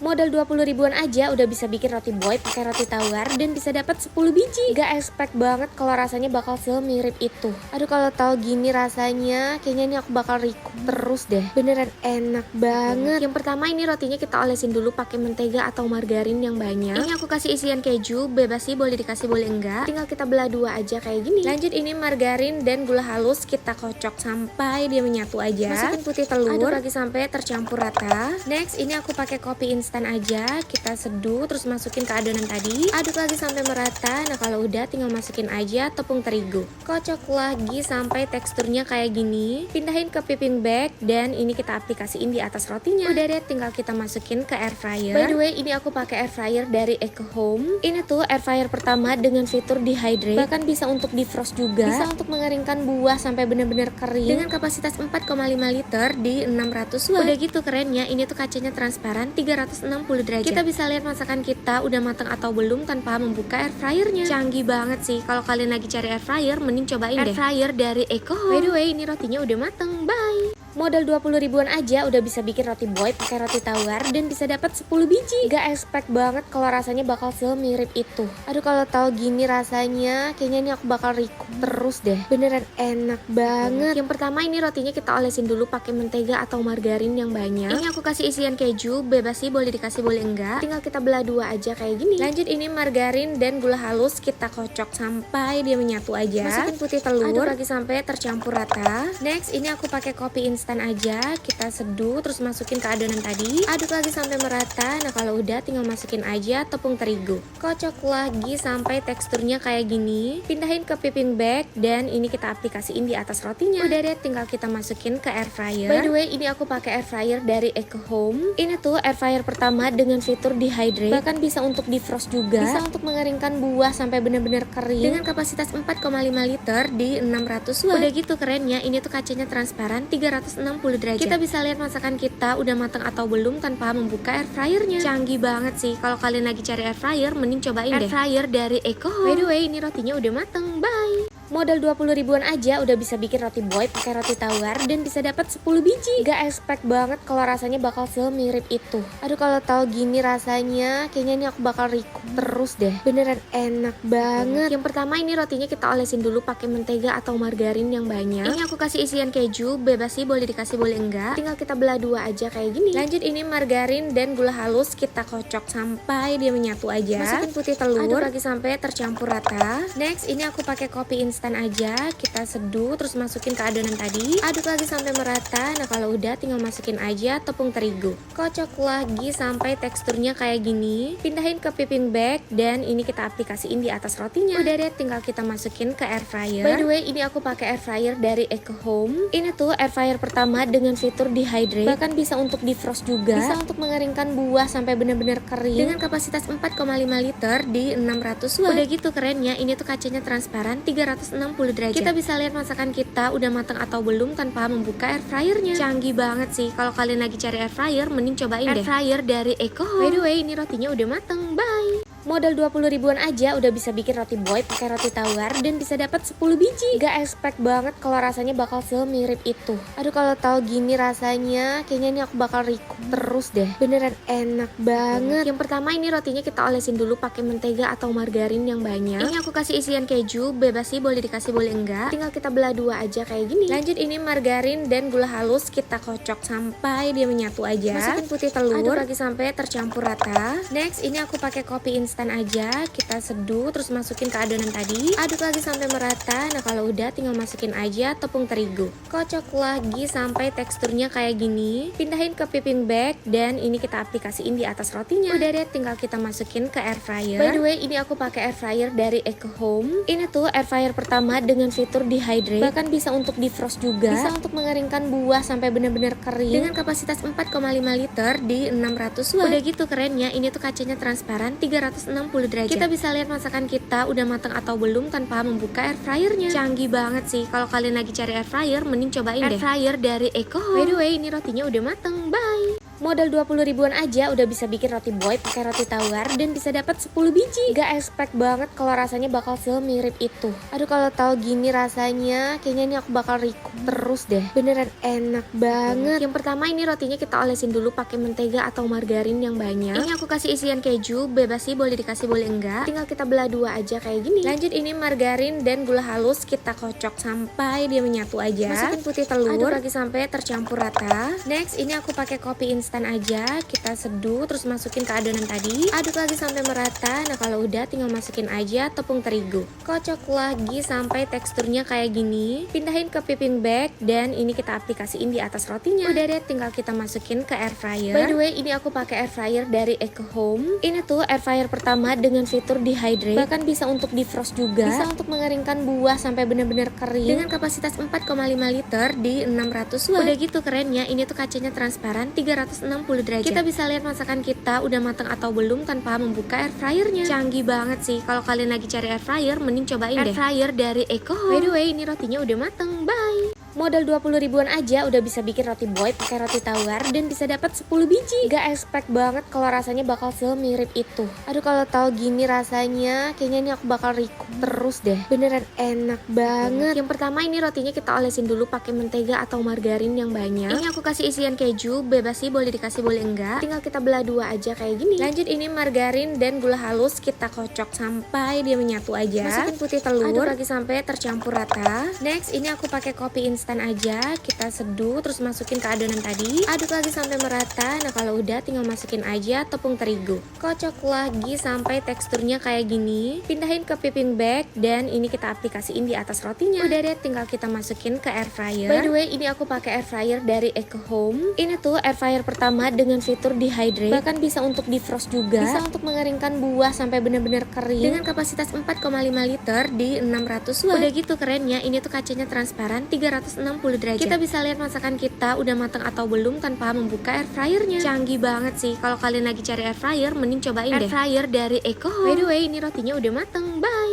Modal 20 ribuan aja udah bisa bikin roti boy pakai roti tawar dan bisa dapat 10 biji. Gak expect banget kalau rasanya bakal semirip itu. Aduh, kalau tahu gini rasanya, kayaknya ini aku bakal recoup terus deh. Beneran enak banget. Yang pertama ini rotinya kita olesin dulu pakai mentega atau margarin yang banyak. Ini aku kasih isian keju, bebas sih, boleh dikasih boleh enggak. Tinggal kita belah dua aja kayak gini. Lanjut ini margarin dan gula halus kita kocok sampai dia menyatu aja. Masukin putih telur, aduk lagi sampai tercampur rata. Next ini aku pakai kopi instan aja, kita seduh terus masukin ke adonan tadi, aduk lagi sampai merata. Nah kalau udah tinggal masukin aja tepung terigu, kocok lagi sampai teksturnya kayak gini, pindahin ke piping bag dan ini kita aplikasiin di atas rotinya. Udah deh, tinggal kita masukin ke air fryer. By the way ini aku pakai air fryer dari Eco Home. Ini tuh air fryer pertama dengan fitur dehydrate, bahkan bisa untuk defrost juga, bisa untuk mengeringkan buah sampai bener-bener kering dengan kapasitas 4,5 liter di 600 watt. Udah gitu kerennya, ini tuh kacanya transparan 360 derajat. Kita bisa lihat masakan kita udah matang atau belum tanpa membuka air fryernya. Canggih banget sih. Kalau kalian lagi cari air fryer, mending cobain air fryer dari Eco Home. By the way, ini rotinya udah mateng. Bye. Modal 20 ribuan aja udah bisa bikin roti boy pakai roti tawar dan bisa dapat 10 biji. Gak expect banget kalau rasanya bakal semirip itu. Aduh, kalau tahu gini rasanya, kayaknya ini aku bakal recoup terus deh. Beneran enak banget. Yang pertama ini rotinya kita olesin dulu pakai mentega atau margarin yang banyak. Ini aku kasih isian keju, bebas sih, boleh dikasih boleh enggak. Tinggal kita belah dua aja kayak gini. Lanjut ini margarin dan gula halus kita kocok sampai dia menyatu aja. Masukin putih telur, aduk lagi sampai tercampur rata. Next ini aku pakai kopi instan aja, kita seduh terus masukin ke adonan tadi, aduk lagi sampai merata. Nah kalau udah tinggal masukin aja tepung terigu, kocok lagi sampai teksturnya kayak gini, pindahin ke piping bag dan ini kita aplikasiin di atas rotinya. Udah deh, tinggal kita masukin ke air fryer. By the way ini aku pakai air fryer dari Eco Home. Ini tuh air fryer pertama dengan fitur dehydrate, bahkan bisa untuk defrost juga, bisa untuk mengeringkan buah sampai bener-bener kering dengan kapasitas 4,5 liter di 600 watt. Udah gitu kerennya, ini tuh kacanya transparan 360 derajat. Kita bisa lihat masakan kita udah matang atau belum tanpa membuka air fryernya. Canggih banget sih. Kalau kalian lagi cari air fryer, mending cobain air fryer dari Eco Home. By the way ini rotinya udah mateng. Bye. Modal 20 ribuan aja udah bisa bikin roti boy pakai roti tawar dan bisa dapat 10 biji. Gak expect banget kalau rasanya bakal semirip itu. Aduh, kalau tahu gini rasanya, kayaknya ini aku bakal recoup terus deh. Beneran enak banget. Yang pertama ini rotinya kita olesin dulu pakai mentega atau margarin yang banyak. Ini aku kasih isian keju, bebas sih, boleh dikasih boleh enggak. Tinggal kita belah dua aja kayak gini. Lanjut ini margarin dan gula halus kita kocok sampai dia menyatu aja. Masukin putih telur, aduk lagi sampai tercampur rata. Next ini aku pakai kopi instan aja, kita seduh terus masukin ke adonan tadi, aduk lagi sampai merata. Nah kalau udah tinggal masukin aja tepung terigu, kocok lagi sampai teksturnya kayak gini, pindahin ke piping bag dan ini kita aplikasiin di atas rotinya. Udah deh, tinggal kita masukin ke air fryer. By the way ini aku pakai air fryer dari Eco Home. Ini tuh air fryer pertama dengan fitur dehydrate, bahkan bisa untuk defrost juga, bisa untuk mengeringkan buah sampai bener-bener kering dengan kapasitas 4,5 liter di 600 watt. Udah gitu kerennya, ini tuh kacanya transparan 360 derajat. Kita bisa lihat masakan kita udah matang atau belum tanpa membuka air fryernya. Canggih banget sih. Kalau kalian lagi cari air fryer, mending cobain air fryer dari Eco Home. By the way ini rotinya udah mateng. Bye. Modal 20 ribuan aja udah bisa bikin roti boy pakai roti tawar dan bisa dapat 10 biji. Gak expect banget kalau rasanya bakal semirip itu. Aduh, kalau tahu gini rasanya, kayaknya ini aku bakal recoup terus deh. Beneran enak banget. Yang pertama ini rotinya kita olesin dulu pakai mentega atau margarin yang banyak. Ini aku kasih isian keju, bebas sih, boleh dikasih boleh enggak. Tinggal kita belah dua aja kayak gini. Lanjut ini margarin dan gula halus kita kocok sampai dia menyatu aja. Masukin putih telur, aduk lagi sampai tercampur rata. Next ini aku pakai kopi instan aja, kita seduh terus masukin ke adonan tadi, aduk lagi sampai merata. Nah kalau udah tinggal masukin aja tepung terigu, kocok lagi sampai teksturnya kayak gini, pindahin ke piping bag dan ini kita aplikasiin di atas rotinya. Udah deh, tinggal kita masukin ke air fryer. By the way ini aku pakai air fryer dari Eco Home. Ini tuh air fryer pertama dengan fitur dehydrate, bahkan bisa untuk defrost juga, bisa untuk mengeringkan buah sampai bener-bener kering dengan kapasitas 4,5 liter di 600 watt. Udah gitu kerennya, ini tuh kacanya transparan 360 derajat. Kita bisa lihat masakan kita udah matang atau belum tanpa membuka air fryernya. Canggih banget sih. Kalau kalian lagi cari air fryer, mending cobain air fryer dari Eco Home. By the way ini rotinya udah mateng. Bye. Modal 20 ribuan aja udah bisa bikin roti boy pakai roti tawar dan bisa dapat 10 biji. Gak expect banget kalau rasanya bakal semirip itu. Aduh kalau tahu gini rasanya, kayaknya ini aku bakal recoup terus deh. Beneran enak banget. Yang pertama ini rotinya kita olesin dulu pakai mentega atau margarin yang banyak. Ini aku kasih isian keju, bebas sih boleh dikasih boleh enggak. Tinggal kita belah dua aja kayak gini. Lanjut ini margarin dan gula halus kita kocok sampai dia menyatu aja. Masukin putih telur, aduk lagi sampai tercampur rata. Next ini aku pakai kopi instan aja, kita seduh terus masukin ke adonan tadi, aduk lagi sampai merata. Nah kalau udah tinggal masukin aja tepung terigu, kocok lagi sampai teksturnya kayak gini, pindahin ke piping bag dan ini kita aplikasiin di atas rotinya. Udah deh tinggal kita masukin ke air fryer. By the way ini aku pakai air fryer dari Eco Home. Ini tuh air fryer pertama dengan fitur dehydrate, bahkan bisa untuk defrost juga, bisa untuk mengeringkan buah sampai bener-bener kering dengan kapasitas 4,5 liter di 600 watt. Udah gitu kerennya ini tuh kacanya transparan 360 derajat. Kita bisa lihat masakan kita udah matang atau belum tanpa membuka air fryernya. Canggih banget sih. Kalau kalian lagi cari air fryer, mending cobain air fryer dari Eco Home. By the way, ini rotinya udah mateng. Bye. Modal 20 ribuan aja udah bisa bikin roti boy pakai roti tawar dan bisa dapat 10 biji. Gak expect banget kalau rasanya bakal semirip itu. Aduh kalau tahu gini rasanya, kayaknya ini aku bakal recoup terus deh. Beneran enak banget. Yang pertama ini rotinya kita olesin dulu pakai mentega atau margarin yang banyak. Ini aku kasih isian keju, bebas sih boleh dikasih boleh enggak. Tinggal kita belah dua aja kayak gini. Lanjut ini margarin dan gula halus kita kocok sampai dia menyatu aja. Masukin putih telur, aduk lagi sampai tercampur rata. Next ini aku pakai kopi instan aja, kita seduh terus masukin ke adonan tadi, aduk lagi sampai merata. Nah kalau udah tinggal masukin aja tepung terigu, kocok lagi sampai teksturnya kayak gini, pindahin ke piping bag dan ini kita aplikasiin di atas rotinya. Udah deh tinggal kita masukin ke air fryer. By the way ini aku pakai air fryer dari Eco Home. Ini tuh air fryer pertama dengan fitur dehydrate, bahkan bisa untuk defrost juga, bisa untuk mengeringkan buah sampai bener-bener kering dengan kapasitas 4,5 liter di 600 watt. Udah gitu kerennya ini tuh kacanya transparan 360 derajat. Kita bisa lihat masakan kita udah matang atau belum tanpa membuka air fryernya. Canggih banget sih. Kalau kalian lagi cari air fryer, mending cobain deh air fryer dari Eco Home. By the way, ini rotinya udah mateng. Bye.